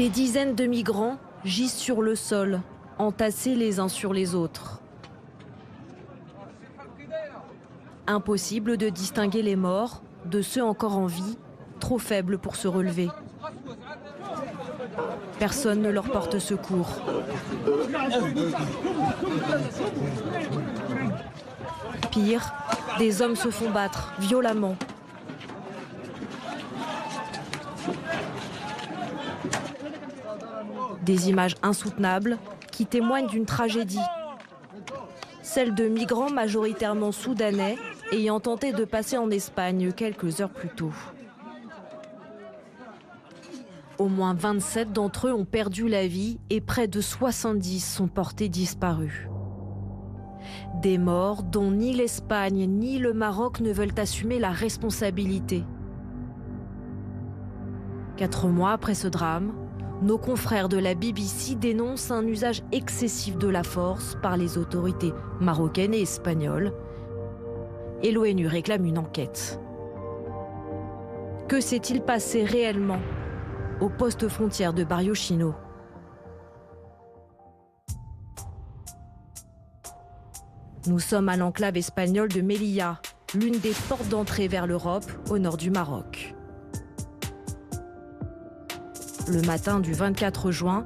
Des dizaines de migrants gisent sur le sol, entassés les uns sur les autres. Impossible de distinguer les morts de ceux encore en vie, trop faibles pour se relever. Personne ne leur porte secours. Pire, des hommes se font battre violemment. Des images insoutenables qui témoignent d'une tragédie. Celle de migrants majoritairement soudanais ayant tenté de passer en Espagne quelques heures plus tôt. Au moins 27 d'entre eux ont perdu la vie et près de 70 sont portés disparus. Des morts dont ni l'Espagne ni le Maroc ne veulent assumer la responsabilité. 4 mois après ce drame, nos confrères de la BBC dénoncent un usage excessif de la force par les autorités marocaines et espagnoles. Et l'ONU réclame une enquête. Que s'est-il passé réellement au poste frontière de Barrio Chino? Nous sommes à l'enclave espagnole de Melilla, l'une des portes d'entrée vers l'Europe au nord du Maroc. Le matin du 24 juin,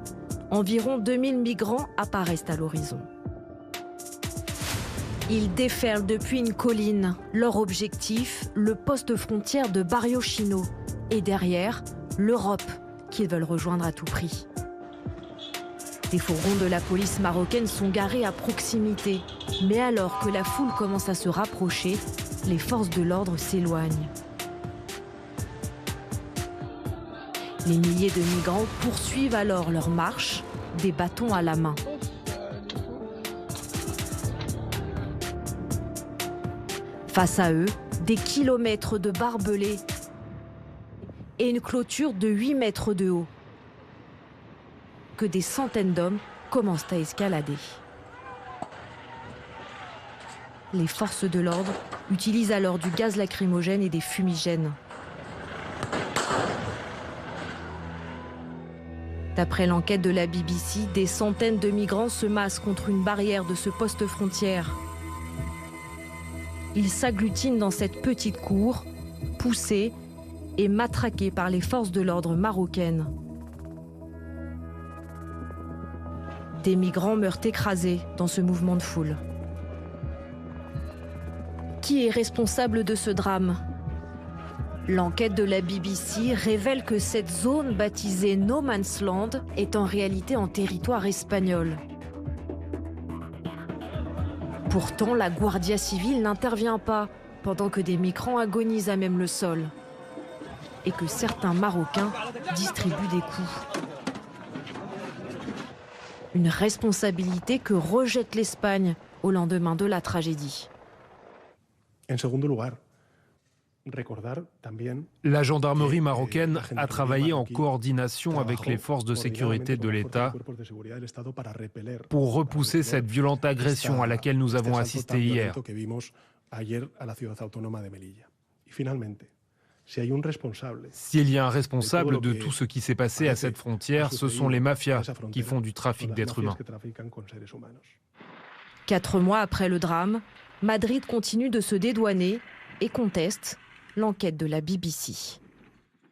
environ 2000 migrants apparaissent à l'horizon. Ils déferlent depuis une colline. Leur objectif, le poste frontière de Barrio Chino. Et derrière, l'Europe, qu'ils veulent rejoindre à tout prix. Des fourgons de la police marocaine sont garés à proximité. Mais alors que la foule commence à se rapprocher, les forces de l'ordre s'éloignent. Les milliers de migrants poursuivent alors leur marche, des bâtons à la main. Face à eux, des kilomètres de barbelés et une clôture de 8 mètres de haut que des centaines d'hommes commencent à escalader. Les forces de l'ordre utilisent alors du gaz lacrymogène et des fumigènes. D'après l'enquête de la BBC, des centaines de migrants se massent contre une barrière de ce poste frontière. Ils s'agglutinent dans cette petite cour, poussés et matraqués par les forces de l'ordre marocaines. Des migrants meurent écrasés dans ce mouvement de foule. Qui est responsable de ce drame ? L'enquête de la BBC révèle que cette zone baptisée No Man's Land est en réalité en territoire espagnol. Pourtant, la Guardia Civile n'intervient pas pendant que des migrants agonisent à même le sol et que certains Marocains distribuent des coups. Une responsabilité que rejette l'Espagne au lendemain de la tragédie. En segundo lugar, la gendarmerie marocaine a travaillé en coordination avec les forces de sécurité de l'État pour repousser cette violente agression à laquelle nous avons assisté hier. S'il y a un responsable de tout ce qui s'est passé à cette frontière, ce sont les mafias qui font du trafic d'êtres humains. 4 mois après le drame, Madrid continue de se dédouaner et conteste l'enquête de la BBC.